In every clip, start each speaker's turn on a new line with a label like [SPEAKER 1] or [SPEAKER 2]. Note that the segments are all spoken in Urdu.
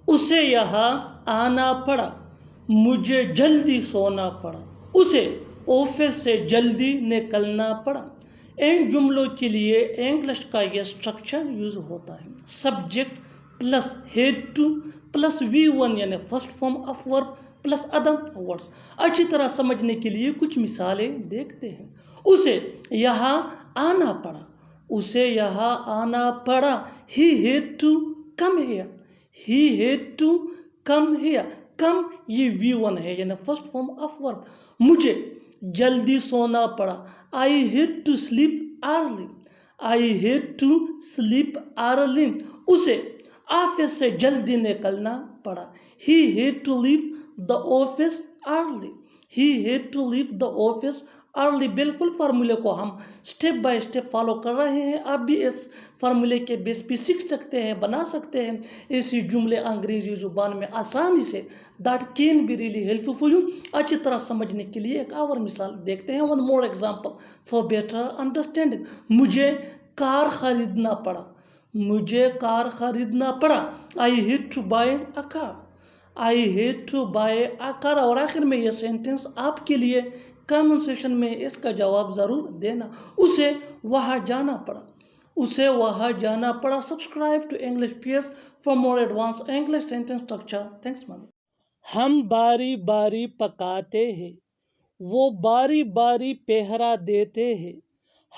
[SPEAKER 1] اسے یہاں آنا پڑا، مجھے جلدی سونا پڑا، اسے آفس سے جلدی نکلنا پڑا۔ ان جملوں کے لیے انگلش کا یہ اسٹرکچر یوز ہوتا ہے، subject plus had two plus V1 یعنی first form of verb plus other words. اچھی طرح سمجھنے کے لیے کچھ مثالیں دیکھتے ہیں۔ اسے یہاں آنا پڑا، اسے یہاں آنا پڑا، he had to come here، he had to come here، come یہ V1 ہے یعنی فرسٹ فارم آف ورب۔ مجھے جلدی سونا پڑا، I had to sleep early، I had to sleep early۔ اسے آفس سے جلدی نکلنا پڑا، he had to leave the office early، he had to leave the office early۔ بالکل فارمولے کو ہم سٹیپ بائی سٹیپ فالو کر رہے ہیں، آپ بھی اس فارمولے کے بیس پہ سیکھ سکتے ہیں، بنا سکتے ہیں ایسی جملے انگریزی زبان میں آسانی سے۔ that can be really helpful for you۔ اچھی طرح سمجھنے کے لیے ایک اور مثال دیکھتے ہیں، one more example for better understanding۔ مجھے کار خریدنا پڑا، مجھے کار خریدنا پڑا، I had to buy a car، I had to buy a car۔ اور آخر میں یہ سینٹنس آپ کے لیے کامن سیشن میں اس کا جواب ضرور دینا۔ اسے وہاں جانا پڑا، اسے وہاں جانا پڑا۔ Subscribe to English PS for more advanced English sentence structure۔ Thanks man۔ ہم باری باری پکاتے ہیں، وہ باری باری پہرا دیتے ہیں،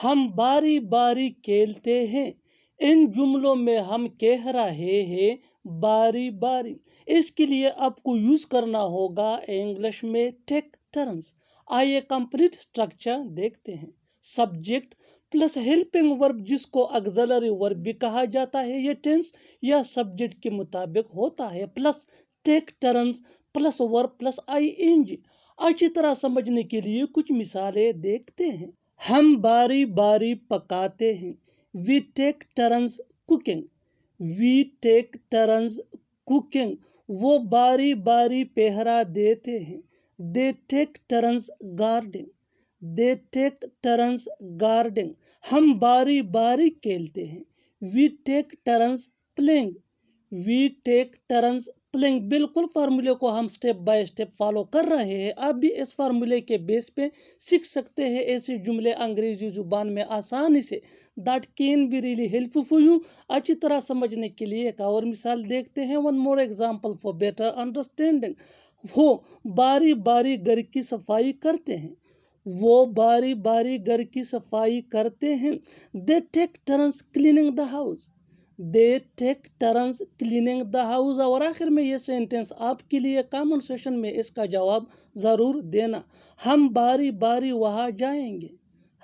[SPEAKER 1] ہم باری باری کھیلتے ہیں۔ ان جملوں میں ہم کہہ رہے ہیں باری باری، اس کے لیے آپ کو یوز کرنا ہوگا انگلش میں ٹیک ٹرنز۔ آئیے کمپلیٹ اسٹرکچر دیکھتے ہیں۔ سبجیکٹ پلس ہیلپنگ ورب جس کو آگزیلری ورب بھی کہا جاتا ہے، یہ ٹینس یا سبجیکٹ کے مطابق ہوتا ہے، plus take turns plus verb plus ING۔ اچھی طرح سمجھنے کے لیے کچھ مثالیں دیکھتے ہیں۔ ہم باری باری پکاتے ہیں، we take turns cooking، we take turns cooking۔ وہ باری باری پہرا دیتے ہیں، they take turns guarding، they take turns guarding۔ ہم باری باری کھیلتے ہیں، we take turns playing، we take turns playing۔ بالکل فارمولے کو ہم سٹیپ بائی سٹیپ فالو کر رہے ہیں، آپ بھی اس فارمولے کے بیس پہ سیکھ سکتے ہیں ایسے جملے انگریزی زبان میں آسانی سے۔ that can be really helpful for you۔ اچھی طرح سمجھنے کے لیے ایک اور مثال دیکھتے ہیں، one more example for better understanding۔ وہ باری باری گھر کی صفائی کرتے ہیں، وہ باری باری گھر کی صفائی کرتے ہیں۔ they take turns cleaning the house، they take turns cleaning the house۔ اور آخر میں یہ سینٹنس آپ کے لیے کامن سیشن میں اس کا جواب ضرور دینا۔ ہم باری باری وہاں جائیں گے،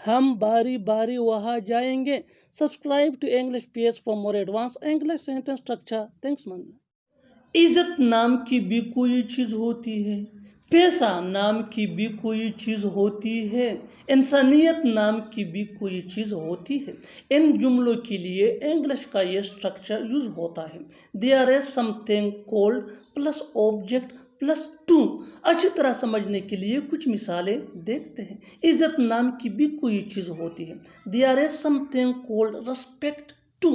[SPEAKER 1] ہم باری باری وہاں جائیں گے۔ Subscribe to English PS for more advanced English sentence structure۔ Thanks man۔ عزت نام کی بھی کوئی چیز ہوتی ہے، پیسہ نام کی بھی کوئی چیز ہوتی ہے، انسانیت نام کی بھی کوئی چیز ہوتی ہے۔ ان جملوں کے لیے انگلش کا یہ اسٹرکچر یوز ہوتا ہے، there is something called plus object plus two. اچھی طرح سمجھنے کے لیے کچھ مثالیں دیکھتے ہیں۔ عزت نام کی بھی کوئی چیز ہوتی ہے، there is something called respect to،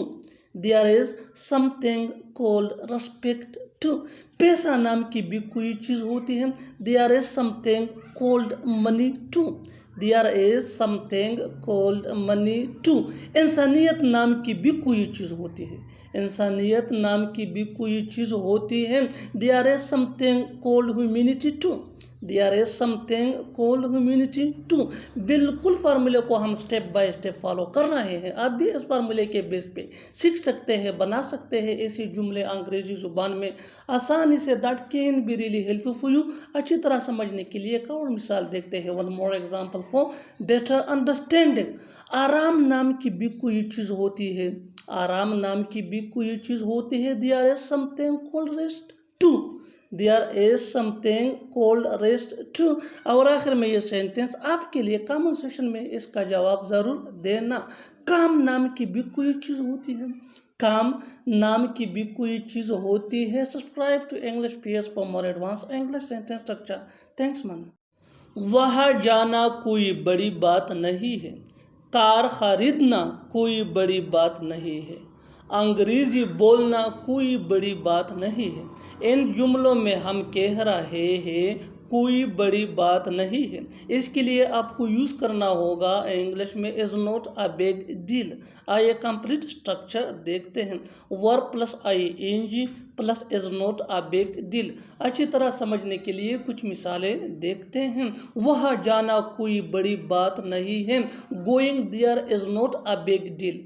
[SPEAKER 1] there is something called respect to۔ پیسہ نام کی بھی کوئی چیز ہوتی ہے، there is something called money to، there is something called money to۔ انسانیت نام کی بھی کوئی چیز ہوتی ہے، انسانیت نام کی بھی کوئی چیز ہوتی ہے، there is something called humanity to، there is something called humanity to۔ بالکل فارمولے کو ہم سٹیپ بائی سٹیپ فالو کر رہے ہیں، آپ بھی اس فارمولے کے بیس پہ سیکھ سکتے ہیں، بنا سکتے ہیں ایسی جملے انگریزی زبان میں آسانی سے۔ that can be really helpful for you۔ اچھی طرح سمجھنے کے لیے ایک اور مثال دیکھتے ہیں، one more example for better understanding۔ آرام نام کی بھی کوئی چیز ہوتی ہے، آرام نام کی بھی کوئی چیز ہوتی ہے، there is something called rest to، there is something called rest to۔ اور آخر میں یہ سینٹنس آپ کے لیے کامن سیشن میں اس کا جواب ضرور دینا۔ کام نام کی بھی کوئی چیز ہوتی ہے، کام نام کی بھی کوئی چیز ہوتی ہے۔ Subscribe to English PS for more advanced English sentence structure۔ Thanks man۔ وہاں جانا کوئی بڑی بات نہیں ہے، کار خریدنا کوئی بڑی بات نہیں ہے، انگریزی بولنا کوئی بڑی بات نہیں ہے، ان جملوں میں ہم کہہ رہے ہیں کوئی بڑی بات نہیں ہے، اس کے لیے آپ کو یوز کرنا ہوگا انگلش میں is not a big deal. آئیے کمپلیٹ اسٹرکچر دیکھتے ہیں۔ Verb plus ing plus is not a big deal. اچھی طرح سمجھنے کے لیے کچھ مثالیں دیکھتے ہیں۔ وہاں جانا کوئی بڑی بات نہیں ہے، going there is not a big deal,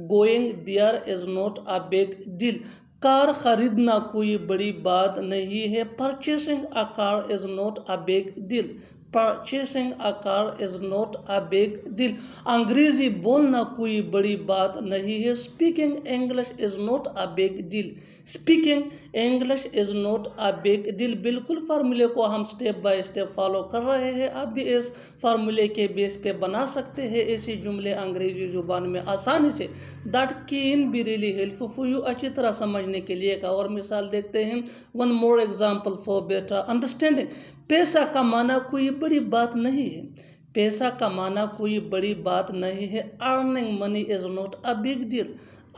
[SPEAKER 1] going there is not a big deal. Car خریدنا کوئی بڑی بات نہیں ہے، purchasing a car is not a big deal, purchasing a car is not a big deal. انگریزی بولنا کوئی بڑی بات نہیں ہے، speaking English is not a big deal, speaking English is not a big deal. بالکل فارمولے کو ہم سٹیپ بائی سٹیپ فالو کر رہے ہیں، آپ بھی اس فارمولے کے بیس پہ بنا سکتے ہیں ایسی جملے انگریزی زبان میں آسانی سے۔ that can be really helpful for you۔ اچھی طرح سمجھنے کے لیے ایک اور مثال دیکھتے ہیں۔ one more example for better understanding۔ پیسہ کمانا کوئی بڑی بات نہیں ہے، پیسہ کمانا کوئی بڑی بات نہیں ہے، earning money is not a big deal،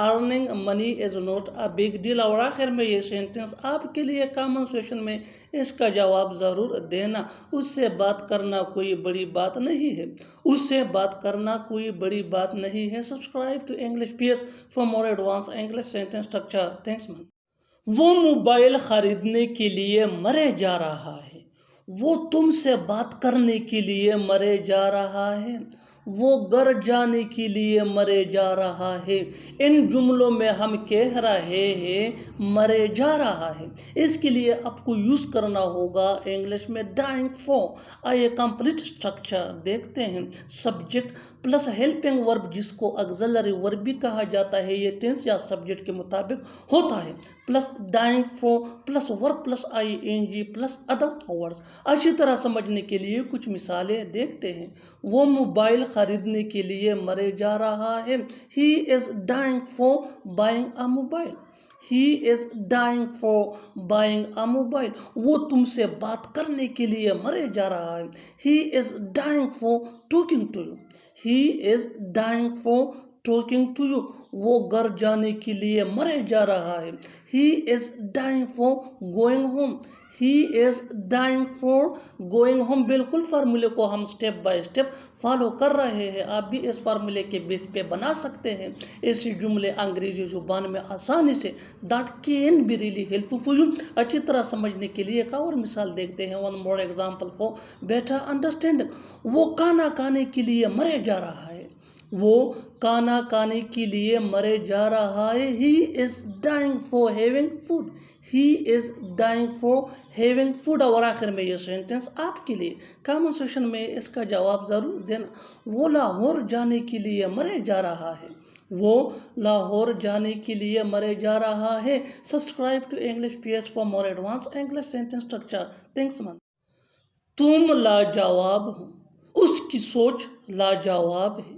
[SPEAKER 1] earning money is not a big deal۔ اور آخر میں یہ سینٹنس آپ کے لیے کامن سیشن میں اس کا جواب ضرور دینا۔ اس سے بات کرنا کوئی بڑی بات نہیں ہے، اس سے بات کرنا کوئی بڑی بات نہیں ہے۔ Subscribe to English PS for more advanced English sentence structure۔ Thanks man۔ وہ موبائل خریدنے کے لیے مرے جا رہا ہے، وہ تم سے بات کرنے کے لیے مرے جا رہا ہے، وہ گھر جانے کے لیے مرے جا رہا ہے۔ ان جملوں میں ہم کہہ رہے ہیں مرے جا رہا ہے، اس کے لیے آپ کو یوز کرنا ہوگا انگلش میں dying for۔ آئیے کمپلیٹ اسٹرکچر دیکھتے ہیں۔ سبجیکٹ پلس ہیلپنگ ورب جس کو آگزیلری ورب بھی کہا جاتا ہے، یہ ٹینس یا سبجیکٹ کے مطابق ہوتا ہے، plus dying for plus verb plus ing plus other words. اچھی طرح سمجھنے کے لیے کچھ مثالیں دیکھتے ہیں۔ وہ موبائل خریدنے کے لیے مرے جا رہا ہے، he is dying for buying a mobile، he is dying for buying a mobile۔ وہ تم سے بات کرنے کے لیے مرے جا رہا ہے، he is dying for talking to you، he is dying for talking to you۔ وہ گھر جانے کے لیے مرے جا رہا ہے، he is dying for going home، he is dying for going home۔ بالکل فارمولے کو ہم سٹیپ بائی سٹیپ فالو کر رہے ہیں، آپ بھی اس فارمولے کے بیس پہ بنا سکتے ہیں ایسی جملے انگریزی زبان میں آسانی سے۔ that can be really helpful for you۔ اچھی طرح سمجھنے کے لیے ایک اور مثال دیکھتے ہیں۔ one more example for better understanding۔ وہ کھانا کھانے کے لیے مرے جا رہا ہے، وہ کھانا کھانے کے لیے مرے جا رہا ہے، he is dying for having food، he is dying for having food۔ اور آخر میں یہ سینٹنس آپ کے لیے کامن سیشن میں اس کا جواب ضرور دینا۔ وہ لاہور جانے کے لیے مرے جا رہا ہے، وہ لاہور جانے کے لیے مرے جا رہا ہے۔ Subscribe to English PS for more advanced English sentence structure۔ Thanks man۔ تم لاجواب ہو، اس کی سوچ لاجواب ہے،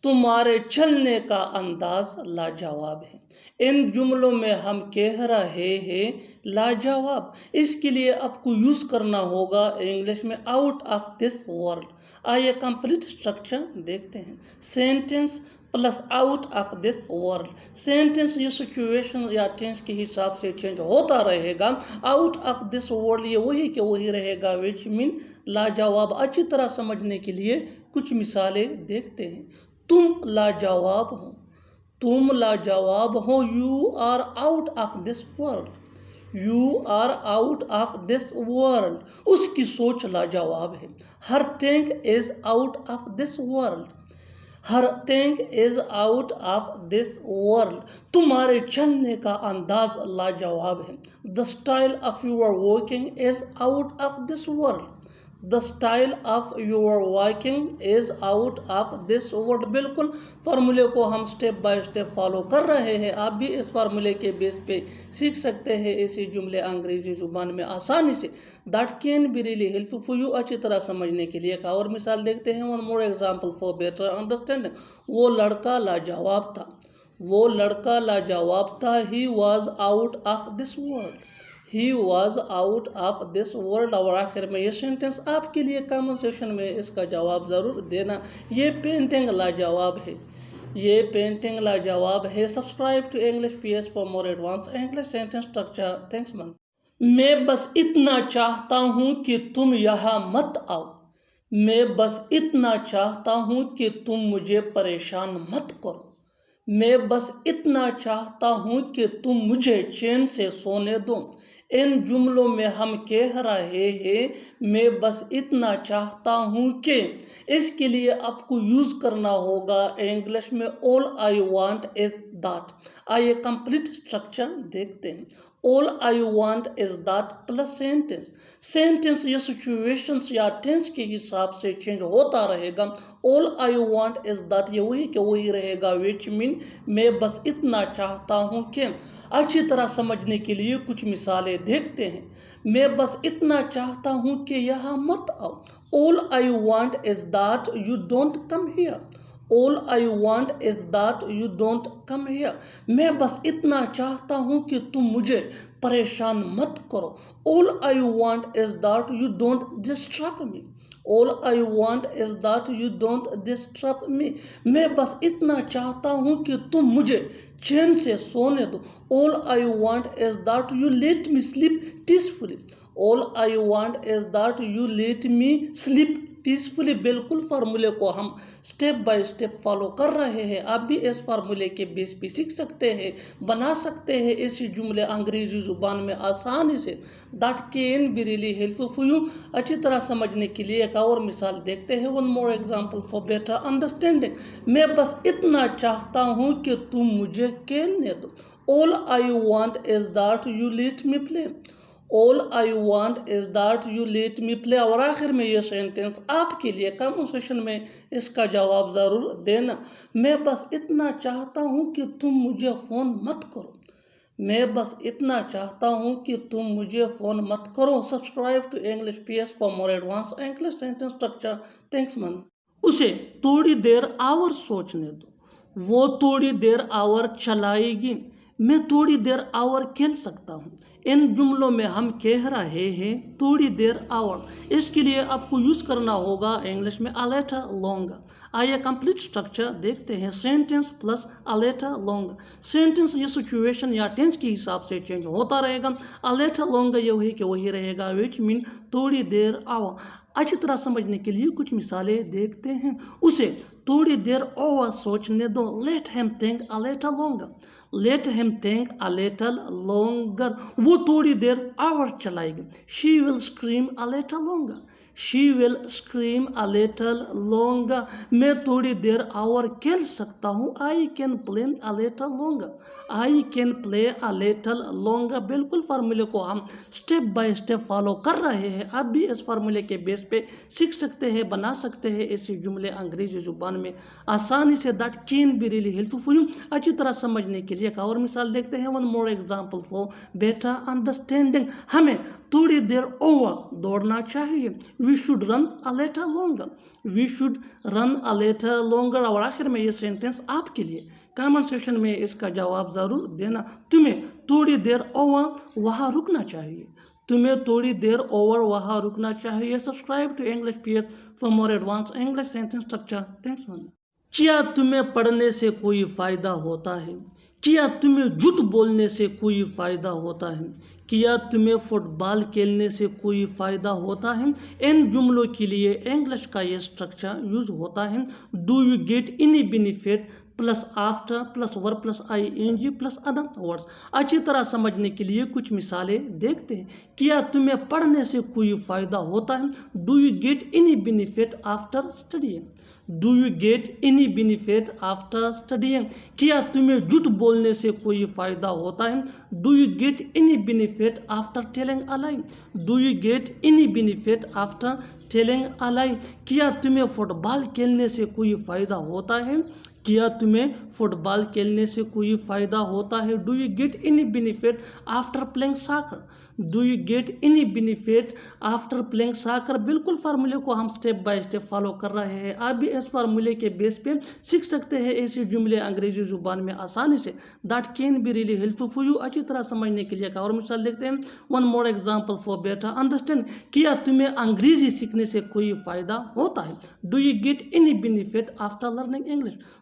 [SPEAKER 1] تمہارے چلنے کا انداز لاجواب ہے۔ ان جملوں میں ہم کہہ رہے ہیں لاجواب، اس کے لیے آپ کو یوز کرنا ہوگا انگلش میں آؤٹ آف دس ورلڈ۔ آئیے کمپلیٹ اسٹرکچر دیکھتے ہیں۔ Sentence plus out of this world. Sentence یہ سچویشن یا ٹینس کے حساب سے چینج ہوتا رہے گا۔ آؤٹ آف دس ورلڈ یہ وہی کہ وہی رہے گا، وچ مین لاجواب۔ اچھی طرح سمجھنے کے لیے کچھ مثالیں دیکھتے ہیں۔ تم لاجواب ہو، تم لاجواب ہو، you are out of this world, you are out of this world. اس کی سوچ لاجواب ہے، ہر thing is out of this world, ہر thing is out of this world. تمہارے چلنے کا انداز لاجواب ہے، the style of your walking is out of this world، the style of your walking is out of this world۔ بالکل فارمولے کو ہم سٹیپ بائی سٹیپ فالو کر رہے ہیں، آپ بھی اس فارمولے کے بیس پہ سیکھ سکتے ہیں ایسی جملے انگریزی زبان میں آسانی سے۔ that can be really helpful for you۔ اچھی طرح سمجھنے کے لیے ایک اور مثال دیکھتے ہیں۔ one more example for better understanding۔ وہ لڑکا لاجواب تھا، وہ لڑکا لاجواب تھا، he was out of this world، he was out of this world۔ اور آخر میں یہ سینٹنس آپ کے لیے کامن سیشن میں اس کا جواب ضرور دینا۔ یہ پینٹنگ لاجواب ہے، یہ پینٹنگ لاجواب ہے. Subscribe to English PS for more advance English sentence structure. Thanks man. میں بس اتنا چاہتا ہوں کہ تم یہاں مت آؤ. میں بس اتنا چاہتا ہوں کہ تم مجھے پریشان مت کرو. میں بس اتنا چاہتا ہوں کہ تم مجھے چین سے سونے دو. ان جملوں میں ہم کہہ رہے ہیں میں بس اتنا چاہتا ہوں کہ. اس کے لیے آپ کو یوز کرنا ہوگا انگلش میں all I want is that. آئیے کمپلیٹ اسٹرکچر دیکھتے ہیں. all I want is that plus sentence. Sentence یا سچویشنز یا ٹینس کے حساب سے چینج ہوتا رہے گا. all I want is that یہ وہی کہ وہی رہے گا which mean میں بس اتنا چاہتا ہوں کہ. اچھی طرح سمجھنے کے لیے کچھ مثالیں دیکھتے ہیں. میں بس اتنا چاہتا ہوں کہ یہاں مت آؤ. all I want is that you don't come here. all I want is that you don't come here. میں بس اتنا چاہتا ہوں کہ تم مجھے پریشان مت کرو. all I want is that you don't disturb me. all I want is that you don't disturb me. میں بس اتنا چاہتا ہوں کہ تم مجھے چین سے سونے دو. all I want is that you let me sleep peacefully. all I want is that you let me sleep peacefully. بالکل فارمولے کو ہم سٹیپ بائی سٹیپ فالو کر رہے ہیں. آپ بھی اس فارمولے کے بیس پہ سیکھ سکتے ہیں, بنا سکتے ہیں ایسی جملے انگریزی زبان میں آسانی سے. that can be really helpful for you. اچھی طرح سمجھنے کے لیے ایک اور مثال دیکھتے ہیں. one more example for better understanding. میں بس اتنا چاہتا ہوں کہ تم مجھے کھیلنے دو. all I want is that you let me play. all I want is that you let me play. اور آخر میں یہ سینٹنس آپ کے لیے کمنٹ سیکشن میں اس کا جواب ضرور دینا. میں بس اتنا چاہتا ہوں کہ تم مجھے فون مت کرو. میں بس اتنا چاہتا ہوں کہ تم مجھے فون مت کرو. Subscribe to English PS for more advance English sentence structure. Thanks man. اسے تھوڑی دیر اور سوچنے دو. وہ تھوڑی دیر اور چلائے گی. میں تھوڑی دیر اور کھیل سکتا ہوں. ان جملوں میں ہم کہہ رہے ہیں تھوڑی دیر اور. اس کے لیے آپ کو یوز کرنا ہوگا انگلش میں a little longer. آئیے کمپلیٹ اسٹرکچر دیکھتے ہیں. Sentence plus a little longer. Sentence یہ سچویشن یا ٹینس کے حساب سے چینج ہوتا رہے گا. a little longer یہ وہی کہ وہی رہے گا which mean تھوڑی دیر اور. اچھی طرح سمجھنے کے لیے کچھ مثالیں دیکھتے ہیں. اسے تھوڑی دیر اور سوچنے دو. let him think a little longer. let him think a little longer. وہ تھوڑی دیر اور چلائے گی. she will scream a little longer. she will scream a little longer. میں تھوڑی دیر اور کھیل سکتا ہوں. I can play a little longer. I can play a little longer. بالکل فارمولے کو ہم سٹیپ بائی سٹیپ فالو کر رہے ہیں. آپ بھی اس فارمولے کے بیس پہ سیکھ سکتے ہیں, بنا سکتے ہیں ایسی جملے انگریزی زبان میں آسانی سے. that can be really helpful for you. اچھی طرح سمجھنے کے لیے ایک اور مثال دیکھتے ہیں. one more example for better understanding. ہمیں تھوڑی دیر اور دوڑنا چاہیے. we should run a little longer. we should run a little longer. اور آخر میں یہ سینٹنس آپ کے لیے کامنٹ سیکشن میں اس کا جواب ضرور دینا. تمہیں تھوڑی دیر اور وہاں رکنا چاہیے. تمہیں تھوڑی دیر اور وہاں رکنا چاہیے. Subscribe to English PS for more advance English sentence structure. Thanks man. کیا تمہیں پڑھنے سے کوئی فائدہ ہوتا ہے؟ کیا تمہیں جھوٹ بولنے سے کوئی فائدہ ہوتا ہے؟ کیا تمہیں فٹ بال کھیلنے سے کوئی فائدہ ہوتا ہے؟ ان جملوں کے لیے انگلش کا یہ اسٹرکچر یوز ہوتا ہے. Do you get any benefit plus after plus verb plus ING plus other words. اچھی طرح سمجھنے کے لیے کچھ مثالیں دیکھتے ہیں. کیا تمہیں پڑھنے سے کوئی فائدہ ہوتا ہے؟ Do you get any benefit after studying. Do you get any benefit after studying. کیا تمہیں جھوٹ بولنے سے کوئی فائدہ ہوتا ہے؟ Do you get any benefit after telling a lie. Do you get any benefit after telling a lie. کیا تمہیں فٹ بال کھیلنے سے کوئی فائدہ ہوتا ہے؟ کیا تمہیں فٹ بال کھیلنے سے کوئی فائدہ ہوتا ہے؟ Do you get any benefit after playing soccer. Do you get any benefit after playing soccer. بالکل فارمولے کو ہم سٹیپ بائی سٹیپ فالو کر رہے ہیں. آپ بھی اس فارمولے کے بیس پہ سیکھ سکتے ہیں ایسی جملے انگریزی زبان میں آسانی سے. that can be really helpful for you. اچھی طرح سمجھنے کے لیے ایک اور مثال دیکھتے ہیں. one more example for better understanding. کیا تمہیں انگریزی سیکھنے سے کوئی فائدہ ہوتا ہے؟ Do you get any benefit after learning English.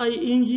[SPEAKER 1] ING